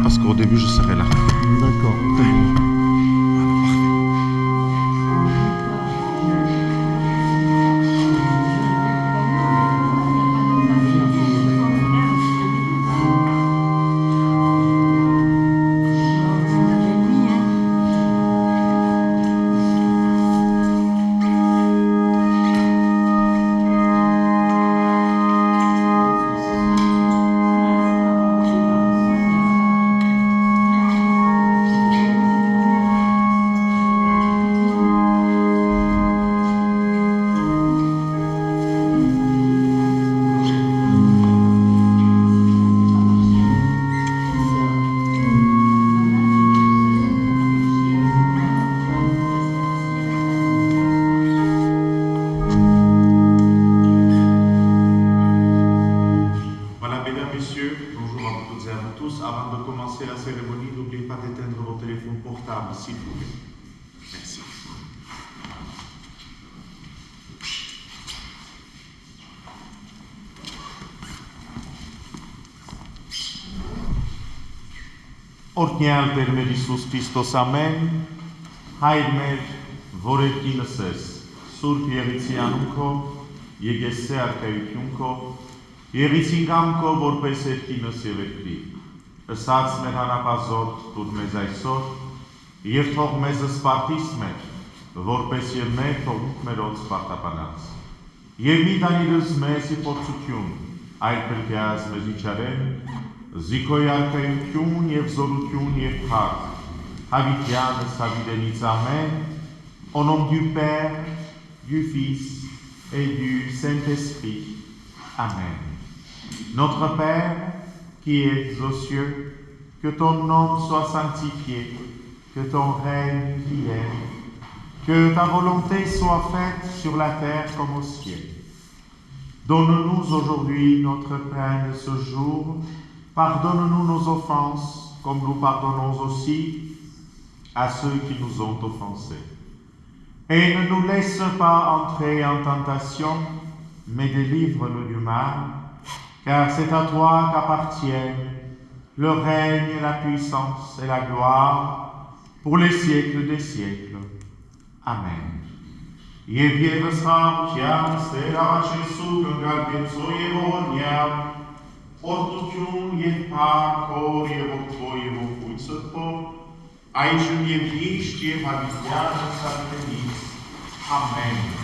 parce qu'au début, je serai là. D'accord. Voilà, mesdames, messieurs, bonjour à vous toutes et à vous tous. Avant de commencer la cérémonie, n'oubliez pas d'éteindre vos téléphones portables, s'il vous plaît. Merci. Օրհնյալ Տեր մեր Հիսուս Քրիստոս ամեն, Հայր մեր, որ երկինս ես, Սուրբ Եղիցի անունքով, եկեսե արքայություն քո, Եղիցին կամքո, որպես երկինս եւ երկրի, ըսած մեր հանապազորդ տուր մեզ այսօր, եւ թող մեզ սպարտիս մեր, որպես եւ մեր թողուք մերոց սպարտապանած։ Եվ մի տանիրս մեզ իպորցություն, այլ պրկյազ մեզ իչարեն, Զիքոյ արքայություն և զորություն և փառք, հավիտյանս հավիտենից ամեն, au nom du Père, du Fils et du Saint-Esprit. Amen. Notre Père, qui es aux cieux, que ton nom soit sanctifié, que ton règne vienne, que ta volonté soit faite sur la terre comme au ciel. Donne-nous aujourd'hui notre pain de ce jour. Pardonne-nous nos offenses, comme nous pardonnons aussi à ceux qui nous ont offensés. Et ne nous laisse pas entrer en tentation, mais délivre-nous du mal, car c'est à toi qu'appartiennent le règne, la puissance et la gloire pour les siècles des siècles. Amen. Օրդություն և փառքով և ողջույն և ողջույն այժմ և միշտ և հավիտյանս հավիտենից։ Ամեն։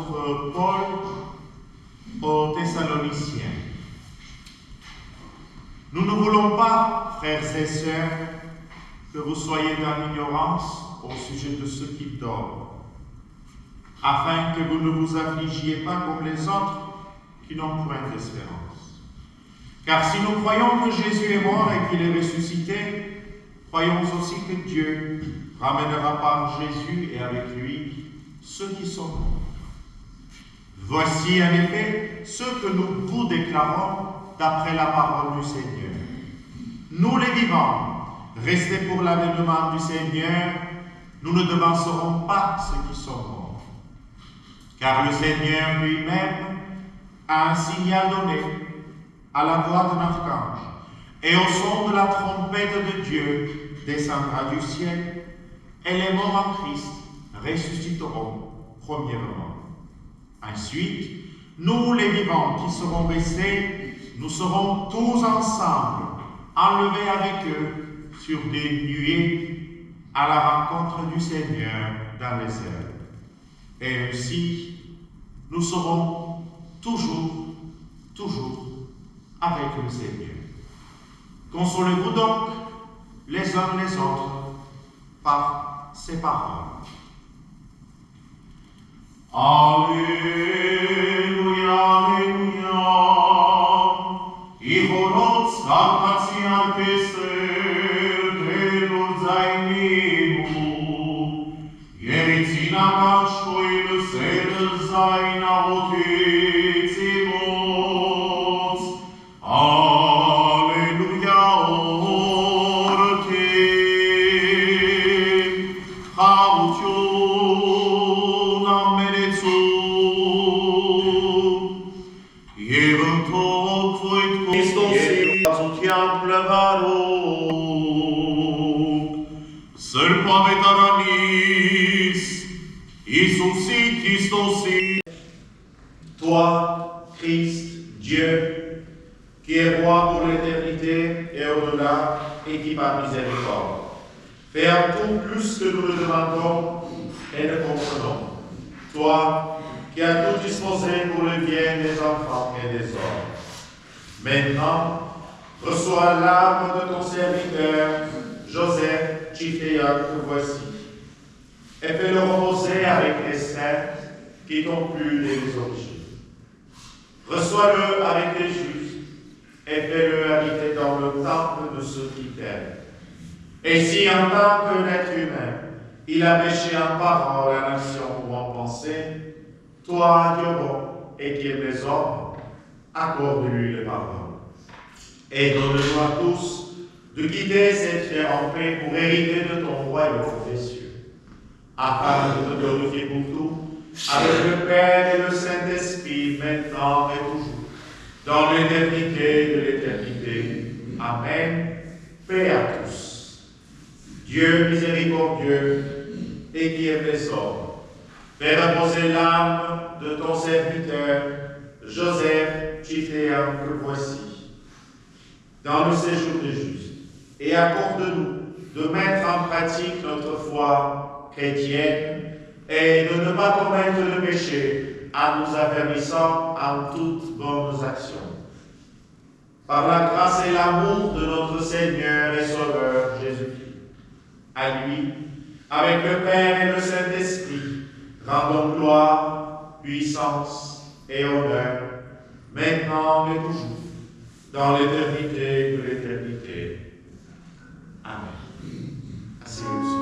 l'apôtre Paul aux Thessaloniciens. Nous ne voulons pas, frères et sœurs, que vous soyez dans l'ignorance au sujet de ceux qui dorment, afin que vous ne vous affligiez pas comme les autres qui n'ont point d'espérance. Car si nous croyons que Jésus est mort et qu'il est ressuscité, croyons aussi que Dieu ramènera par Jésus et avec lui ceux qui sont morts. Voici en effet ce que nous vous déclarons d'après la parole du Seigneur. Nous les vivants, restés pour l'avènement du Seigneur, nous ne devancerons pas ceux qui sont morts. Car le Seigneur lui-même a un signal donné à la voix d'un archange, et au son de la trompette de Dieu descendra du ciel, et les morts en Christ ressusciteront premièrement. Ensuite, nous les vivants qui serons restés, nous serons tous ensemble enlevés avec eux sur des nuées à la rencontre du Seigneur dans les airs. Et ainsi, nous serons toujours avec le Seigneur. Consolez-vous donc les uns les autres par ces paroles. Alléluia, Alléluia. Ihorot skartatsian keser delul zainimu. Yeritzina mashkoil sedel zaina otitzimos. Alléluia, orte. Chautiun amenetsu. Yeventok voit Christos Zutiam plevarok. Sărpa vetaranis, Isusi Christosi. Toi, Christ, Dieu, qui est roi pour l'éternité et au-delà, et qui par miséricorde fait un tout plus que nous le demandons et ne comprenons. Toi, qui as tout disposé pour le bien des enfants et des hommes. Maintenant, reçois l'âme de ton serviteur, Joseph Chiftéa, que voici, et fais-le reposer avec les saints qui t'ont plu dès les origines. Reçois-le avec les justes et fais-le habiter dans le temple de ceux qui t'aiment. Et si en tant qu'être humain, il a péché en parole, en action ou en pensée, toi, Dieu bon, et qui aimes les hommes, accorde-lui les paroles. Et donne-nous à tous de quitter cette terre en paix pour hériter de ton royaume des cieux, afin de te glorifier pour tout, avec le Père et le Saint-Esprit, maintenant et toujours, dans l'éternité de l'éternité. Amen. Paix à tous. Dieu miséricordieux et qui aime les hommes, fais reposer l'âme de ton serviteur, Joseph Chiftéa, que voici, dans le séjour des justes, et accorde-nous de mettre en pratique notre foi chrétienne et de ne pas commettre le péché en nous affermissant en toutes bonnes actions. Par la grâce et l'amour de notre Seigneur et Sauveur Jésus-Christ, à lui, avec le Père et le Saint-Esprit, rendons gloire, puissance et honneur, maintenant et toujours, dans l'éternité de l'éternité. Amen. Asseyez-vous.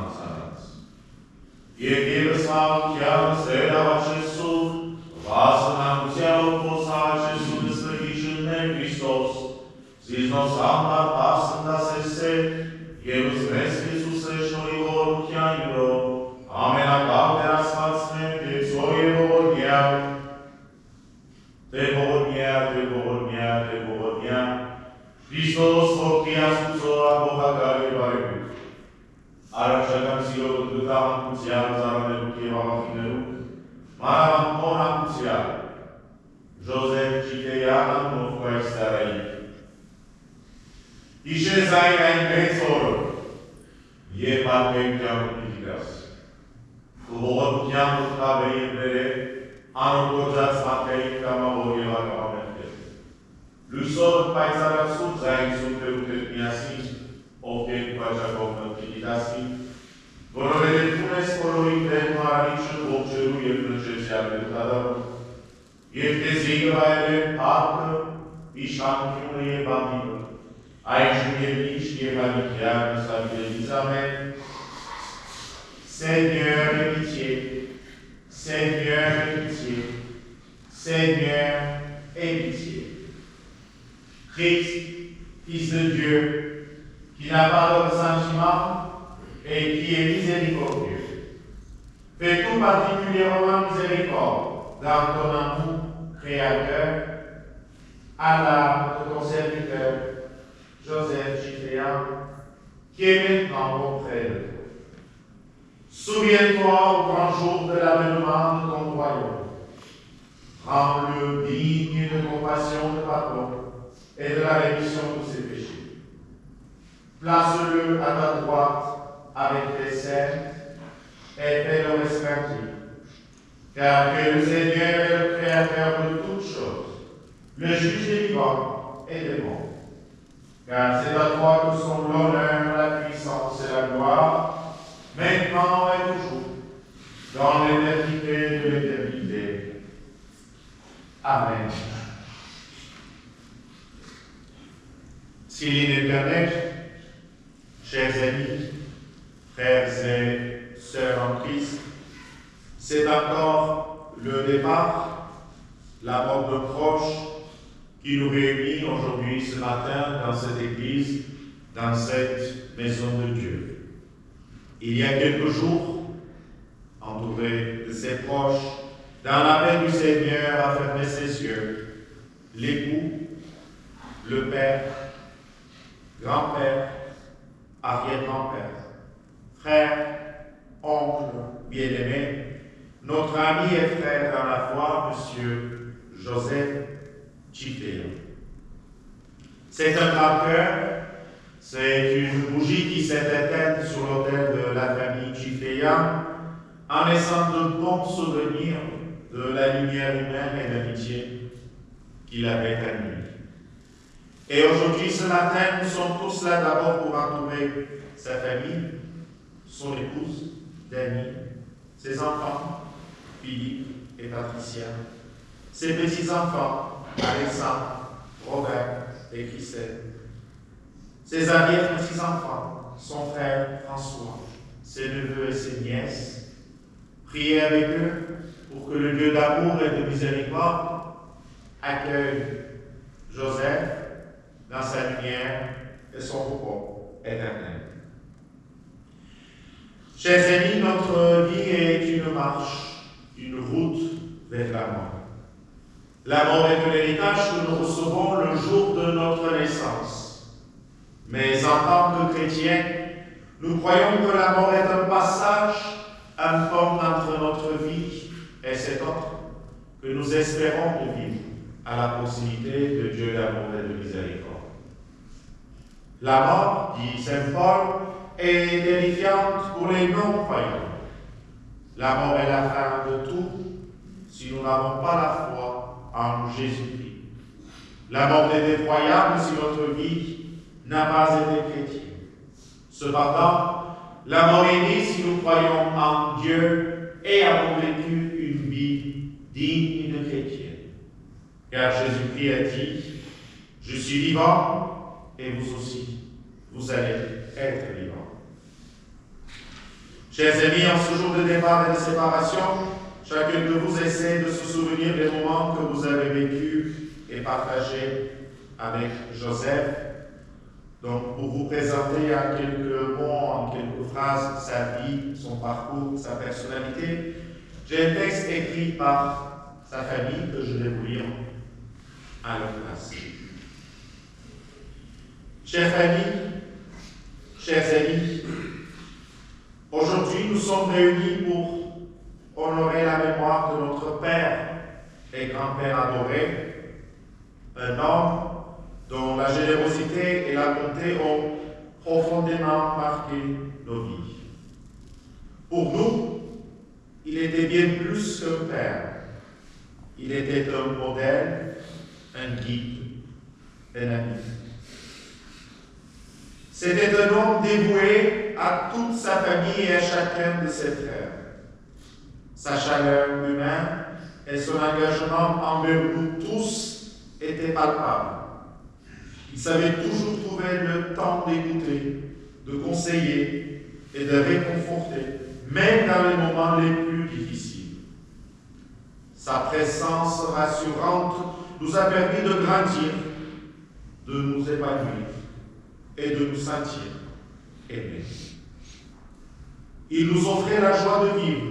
Nazaret. Jaki wysłał Cię, dawać Jezus, was nam wziął posłać Jezus wystrachicielny Chrystus, zizno sam na pasem na sese, Jezus Jezusa, što i odkjanjuro, amen, a kao teraz spasne, te svoje povodnja, Hristos, Foktia, Suso, a Boha, Gare, Barebu. Ara čakam si od odgutavam kucijal, zarane rukjeva fineru, maravam ona kucijal, Joseph Čiteja, Novka i Staraji. Iše zajna i pecor, je patke kjanu pidigas. Kuhovat kjanu tkabe i bere, ano kodžat smatka i kama vorjeva kama merke. Lusor pajzara sud zain sunte utetnjasi, opět pačakov melkiditasi, vorovede tunes korovi tehnu aričnu občeru je plnče žádne tadaru, je v te zígvajere pátr, i šankjune je bavil, a ježu je blíž je hanik járne savidelizame, Seigneur de pitié, Seigneur de pitié, Seigneur aie pitié. Christ, Fils de Dieu, qui n'a pas de ressentiment et qui est miséricordieux, fais tout particulièrement miséricorde dans ton amour créateur à l'âme de ton serviteur, Joseph Chiféan, qui est maintenant auprès de toi. Souviens-toi au grand jour de l'avènement de ton royaume. Rends-le digne de compassion de pardon et de la rémission de ses péchés. Place-le à ta droite avec tes saints et fais-le respecter. Car que le Seigneur est le Créateur de toutes choses, le juge des vivants et des morts. Car c'est à toi que sont l'honneur, la puissance et la gloire, maintenant et toujours, dans l'éternité de l'éternité. Amen. S'il est éternel, chers amis, frères et sœurs en Christ, c'est encore le départ, la mort de proche qui nous réunit aujourd'hui ce matin dans cette église, dans cette maison de Dieu. Il y a quelques jours, entouré de ses proches, dans la paix du Seigneur a fermé ses yeux, l'époux, le père, grand-père, arrière-grand-père, frère, oncle, bien-aimé, notre ami et frère dans la foi, Monsieur Joseph Chiféan. C'est un grand cœur, c'est une bougie qui s'est éteinte sur l'autel de la famille Chiféan en laissant de bons souvenirs de la lumière humaine et d'amitié qu'il avait animée. Et aujourd'hui, ce matin, nous sommes tous là d'abord pour entourer sa famille, son épouse, Dany, ses enfants, Philippe et Patricia, ses petits-enfants, Alexandre, Robert et Christelle, ses arrière-petits-enfants, son frère François, ses neveux et ses nièces. Priez avec eux pour que le Dieu d'amour et de miséricorde accueille Joseph dans sa lumière et son repos éternel. Chers amis, notre vie est une marche, une route vers la mort. La mort est l'héritage que nous recevons le jour de notre naissance. Mais en tant que chrétiens, nous croyons que la mort est un passage, un pont entre notre vie et cet autre que nous espérons de vivre à la proximité de Dieu d'amour et de miséricorde. La mort, dit saint Paul, est terrifiante pour les non-croyants. La mort est la fin de tout si nous n'avons pas la foi en Jésus-Christ. La mort est effroyable si notre vie n'a pas été chrétienne. Cependant, la mort est née si nous croyons en Dieu et avons vécu une vie digne de chrétien. Car Jésus-Christ a dit, « Je suis vivant et vous aussi, vous allez être vivants. » Chers amis, en ce jour de départ et de séparation, chacun de vous essaie de se souvenir des moments que vous avez vécus et partagés avec Joseph. Donc, pour vous présenter en quelques mots, en quelques phrases, sa vie, son parcours, sa personnalité, j'ai un texte écrit par sa famille que je vais vous lire à leur place. Chers familles, chers amis, aujourd'hui nous sommes réunis pour honorer la mémoire de notre père et grand-père adoré, un homme dont la générosité et la bonté ont profondément marqué nos vies. Pour nous, il était bien plus qu'un père. Il était un modèle, un guide, un ami. C'était un homme dévoué à toute sa famille et à chacun de ses frères. Sa chaleur humaine et son engagement envers nous tous étaient palpables. Il savait toujours trouver le temps d'écouter, de conseiller et de réconforter, même dans les moments les plus difficiles. Sa présence rassurante nous a permis de grandir, de nous épanouir et de nous sentir aimés. Il nous offrait la joie de vivre,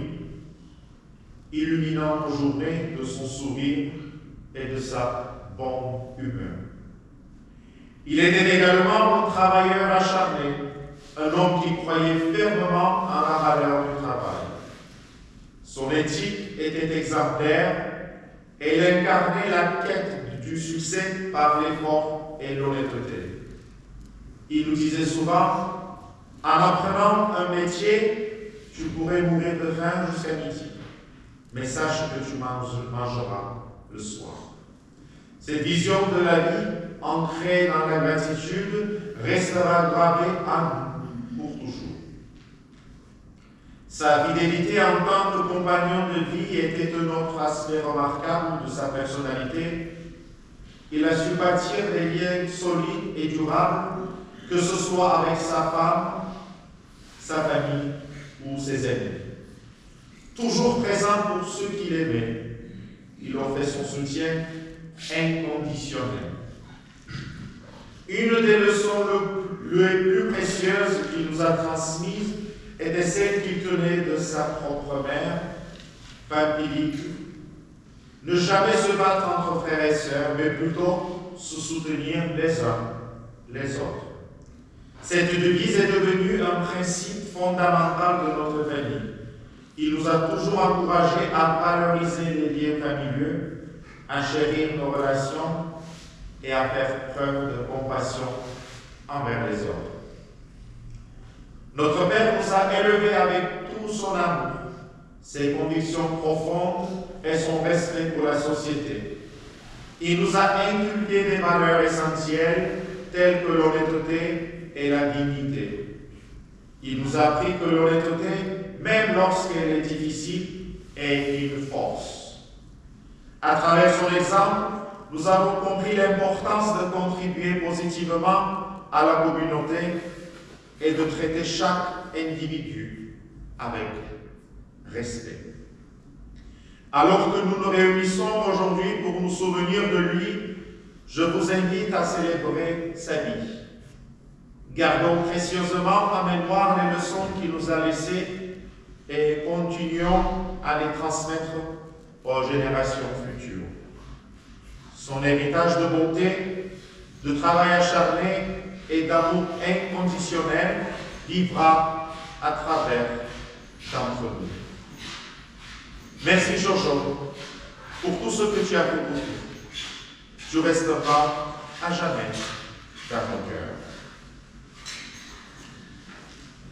illuminant nos journées de son sourire et de sa bonne humeur. Il était également un travailleur acharné, un homme qui croyait fermement en la valeur du travail. Son éthique était exemplaire et il incarnait la quête du succès par l'effort et l'honnêteté. Il nous disait souvent, en apprenant un métier, tu pourrais mourir de faim jusqu'à midi, mais sache que tu mangeras le soir. Cette vision de la vie, ancrée dans la gratitude, restera gravée en nous pour toujours. Sa fidélité en tant que compagnon de vie était un autre aspect remarquable de sa personnalité. Il a su bâtir des liens solides et durables, que ce soit avec sa femme, sa famille ou ses amis. Toujours présent pour ceux qu'il aimait, il offrait son soutien inconditionnel. Une des leçons les plus précieuses qu'il nous a transmises était celle qu'il tenait de sa propre mère, femme idyllique. Ne jamais se battre entre frères et sœurs, mais plutôt se soutenir les uns les autres. Cette devise est devenue un principe fondamental de notre famille. Il nous a toujours encouragés à valoriser les liens familiaux, à chérir nos relations et à faire preuve de compassion envers les autres. Notre Père nous a élevés avec tout son amour, ses convictions profondes et son respect pour la société. Il nous a inculqué des valeurs essentielles telles que l'honnêteté et la dignité. Il nous a appris que l'honnêteté, même lorsqu'elle est difficile, est une force. À travers son exemple, nous avons compris l'importance de contribuer positivement à la communauté et de traiter chaque individu avec respect. Alors que nous nous réunissons aujourd'hui pour nous souvenir de lui, je vous invite à célébrer sa vie. Gardons précieusement en mémoire les leçons qu'il nous a laissées et continuons à les transmettre aux générations futures. Son héritage de bonté, de travail acharné et d'amour inconditionnel vivra à travers d'entre nous. Merci Jojo pour tout ce que tu as fait pour nous. Tu resteras à jamais dans mon cœur.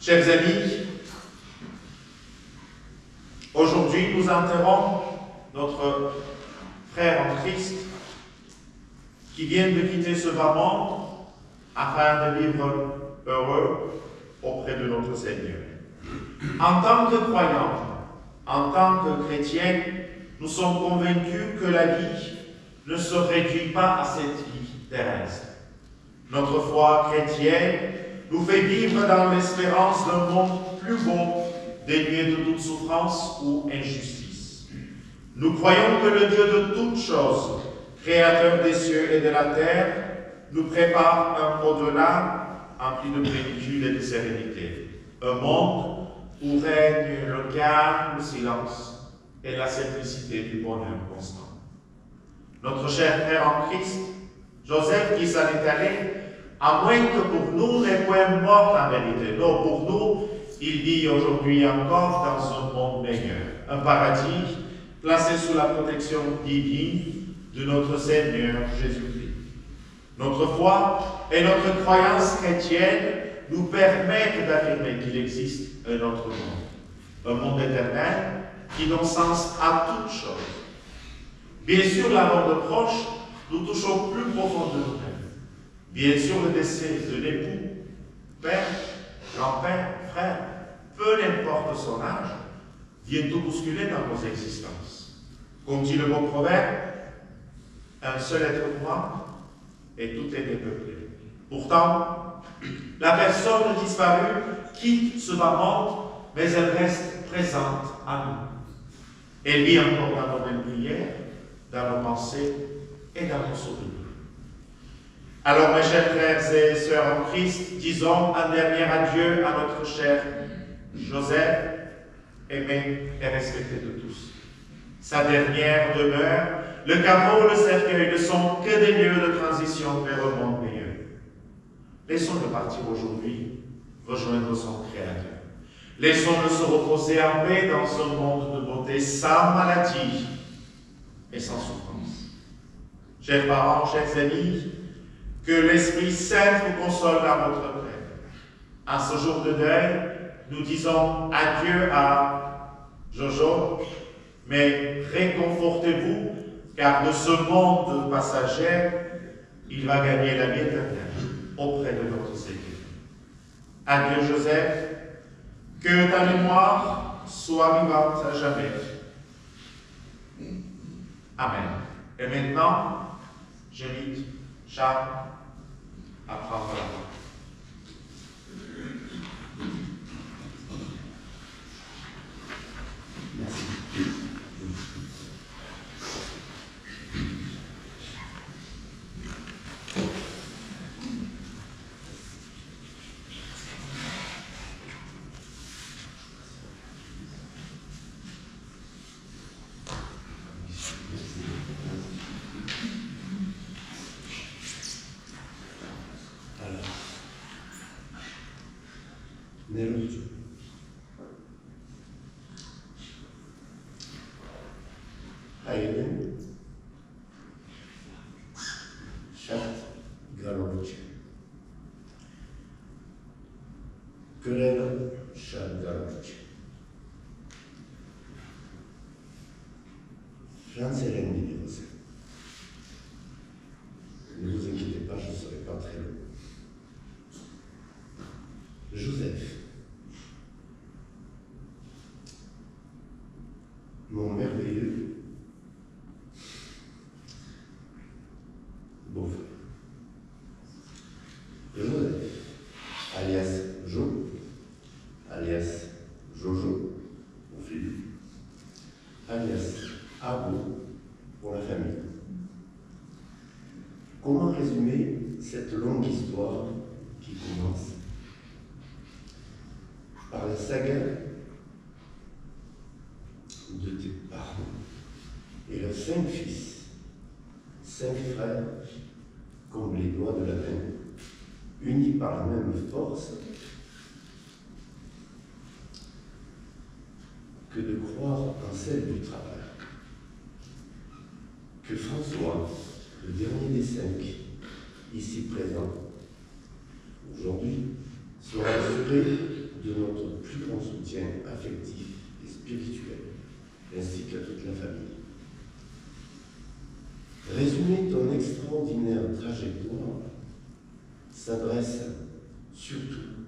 Chers amis, aujourd'hui nous enterrons notre frère en Christ qui vient de quitter ce bas monde afin de vivre heureux auprès de notre Seigneur. En tant que croyants, en tant que chrétiens, nous sommes convaincus que la vie ne se réduit pas à cette vie terrestre. Notre foi chrétienne nous fait vivre dans l'espérance d'un monde plus beau, dénué de toute souffrance ou injustice. Nous croyons que le Dieu de toutes choses, créateur des cieux et de la terre, nous prépare un au-delà empli de plénitude et de sérénité. Un monde où règne le calme, le silence et la simplicité du bonheur constant. Notre cher frère en Christ, Joseph, qui s'en est allé, à moins que pour nous n'est point mort en vérité. Non, pour nous, il vit aujourd'hui encore dans un monde meilleur, un paradis placé sous la protection divine de notre Seigneur Jésus-Christ. Notre foi et notre croyance chrétienne nous permettent d'affirmer qu'il existe un autre monde, un monde éternel qui donne sens à toute chose. Bien sûr, la mort de proche nous touche au plus profond de nous-mêmes. Bien sûr, le décès de l'époux, père, grand-père, frère, peu importe son âge, vient tout bousculer dans nos existences. Comme dit le beau proverbe, un seul être humain et tout est dépeuplé. Pourtant, la personne disparue quitte ce bas monde, mais elle reste présente à nous. Elle vit encore dans nos mêmes prières, dans nos pensées et dans nos souvenirs. Alors, mes chers frères et sœurs en Christ, disons un dernier adieu à notre cher Joseph, aimé et respecté de tous. Sa dernière demeure, le caveau, le cercueil ne sont que des lieux de transition vers un monde meilleur. Laissons-le partir aujourd'hui, rejoindre son Créateur. Laissons-le se reposer en paix dans un monde de beauté, sans maladie et sans souffrance. Chers parents, chers amis, que l'Esprit Saint vous console dans votre peine. En ce jour de deuil, nous disons adieu à Jojo, mais réconfortez-vous, car de ce monde passager, il va gagner la vie éternelle auprès de notre Seigneur. Adieu Joseph, que ta mémoire soit vivante à jamais. Amen. Et maintenant, j'invite Charles à prendre la parole. Merci. Neruzzo. Hayden. Shat Garovic. Guerrero Shat Garovic. Franz Hélène Villiers. Ne vous inquiétez pas, je ne serai pas très long. Joseph. Mon merveilleux beau-frère. Joseph, alias Jo, alias Jojo, mon fils, alias Abo pour la famille. Comment résumer cette longue histoire qui commence par la saga de tes parents et leurs 5 fils, 5 frères, comme les doigts de la main, unis par la même force, que de croire en celle du travail. Que François, le dernier des 5, ici présent, aujourd'hui, sera assuré de notre plus grand soutien affectif et spirituel, ainsi qu'à toute la famille. Résumer ton extraordinaire trajectoire s'adresse surtout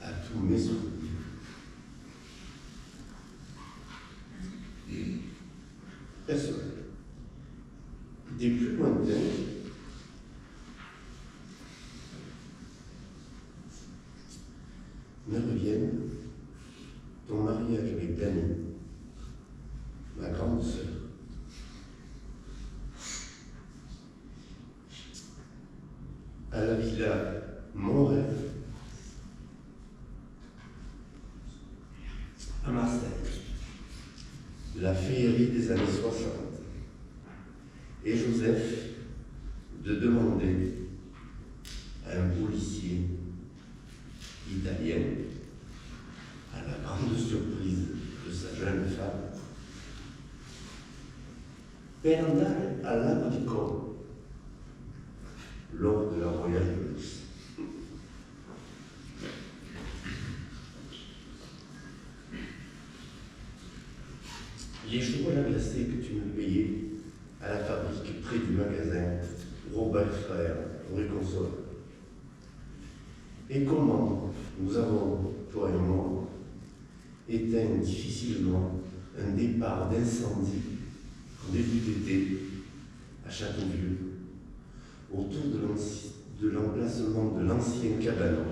à tous mes souvenirs. Personnels. Des plus lointains me reviennent Dani, ma grande sœur. À la villa Mon Rêve, à Marseille, la féerie des années 60, et Joseph de demander à un policier italien, à la grande surprise de sa jeune femme, per andare al lago di Como lors de la Royale de Luxe. Les chocolats glacés que tu me payais à la fabrique près du magasin Robert Frère, rue Console. Et comment nous avons, toi et moi, éteint difficilement un départ d'incendie en début d'été à Châteauvieux, autour de l'emplacement de l'ancien cabanon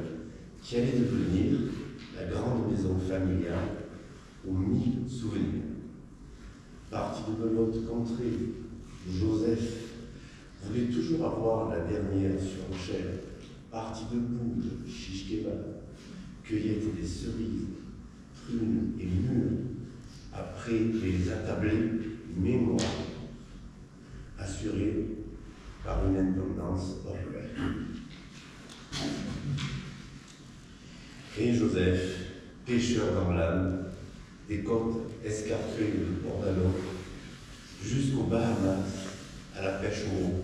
qui allait devenir la grande maison familiale aux 1000 souvenirs. Parti de l'autre contrée, où Joseph voulait toujours avoir la dernière surenchère, partie de poules, chiche kebab, cueillette des cerises, prunes et mûres, après les attablés mémoires, assurés par une indépendance orgueilleuse. Et Joseph, pêcheur dans l'âme, des côtes escarpées de Port-d'Alon jusqu'aux Bahamas, à la pêche au roux,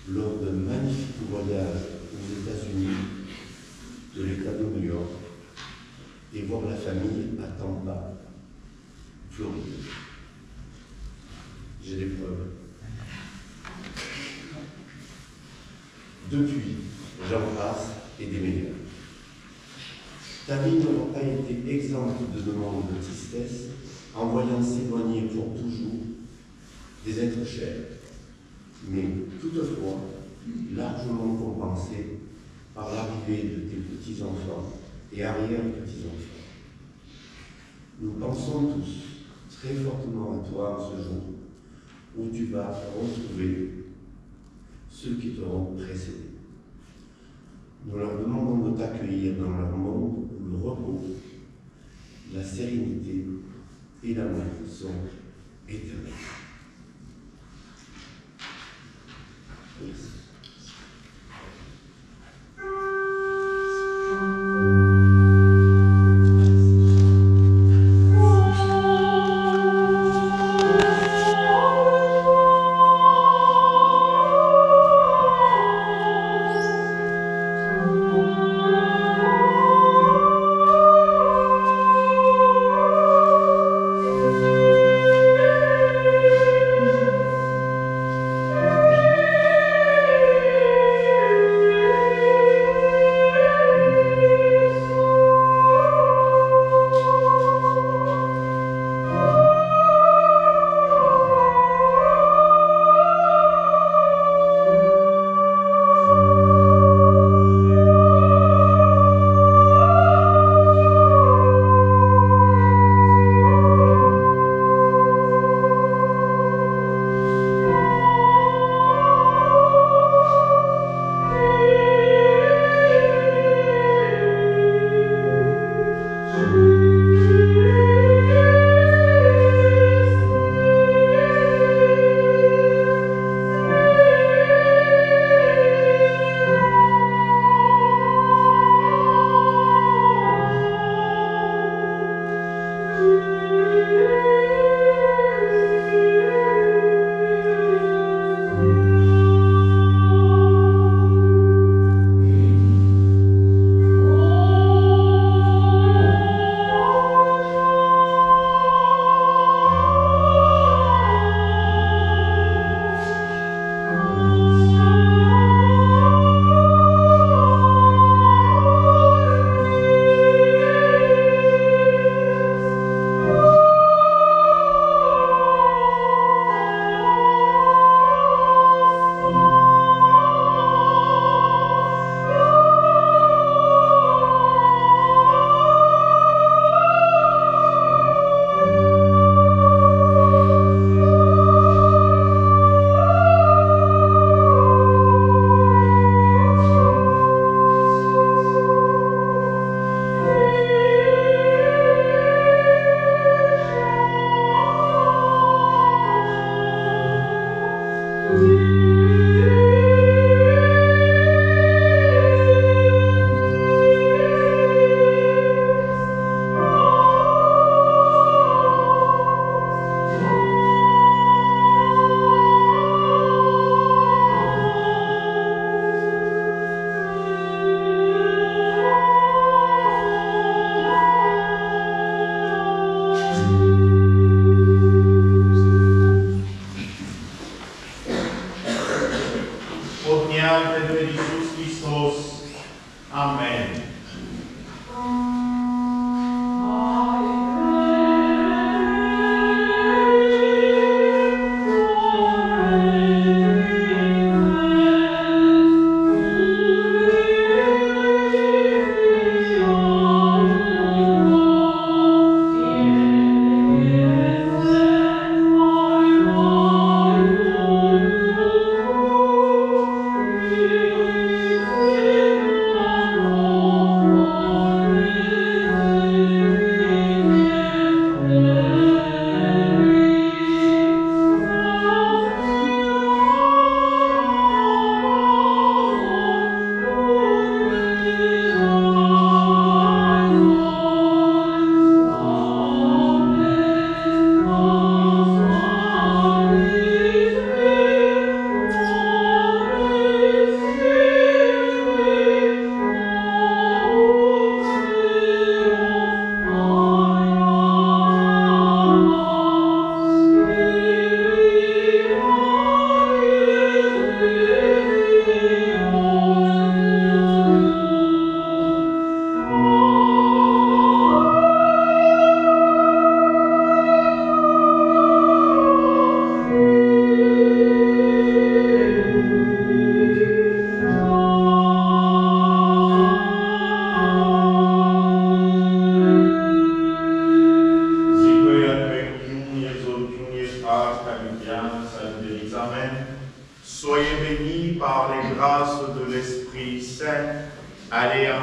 lors d'un magnifique voyage aux États-Unis, de l'État de New York, et voir la famille à Tampa, Floride. J'ai des preuves. Depuis, j'en passe et des meilleurs. Ta vie n'aura pas été exempte de demandes de tristesse en voyant s'éloigner pour toujours des êtres chers, mais toutefois largement compensés par l'arrivée de tes petits-enfants et arrière-petits-enfants. Nous pensons tous très fortement à toi en ce jour où tu vas retrouver ceux qui t'auront précédé. Nous leur demandons de t'accueillir dans leur monde où le repos, la sérénité et l'amour sont éternels. Merci.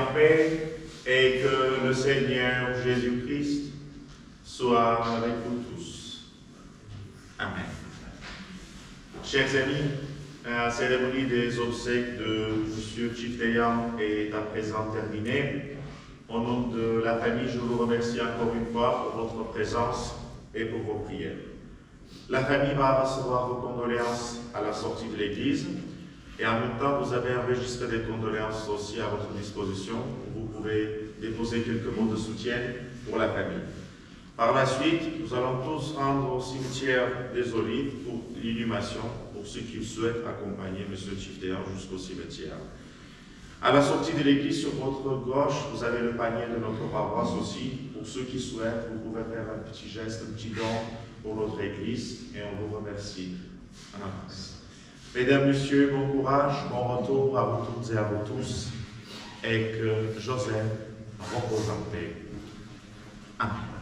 en paix et que le Seigneur Jésus-Christ soit avec vous tous. Amen. Chers amis, la cérémonie des obsèques de M. Chifteyan est à présent terminée. Au nom de la famille, je vous remercie encore une fois pour votre présence et pour vos prières. La famille va recevoir vos condoléances à la sortie de l'église et en même temps, vous avez enregistré des condoléances aussi à votre disposition. Vous pouvez déposer quelques mots de soutien pour la famille. Par la suite, nous allons tous rendre au cimetière des Olives pour l'inhumation, pour ceux qui souhaitent accompagner M. Chifteyan jusqu'au cimetière. À la sortie de l'église, sur votre gauche, vous avez le panier de notre paroisse aussi. Pour ceux qui souhaitent, vous pouvez faire un petit geste, un petit don pour notre église et on vous remercie. Mesdames, Messieurs, bon courage, bon retour à vous toutes et à vous tous et que Joseph repose en paix. Amen.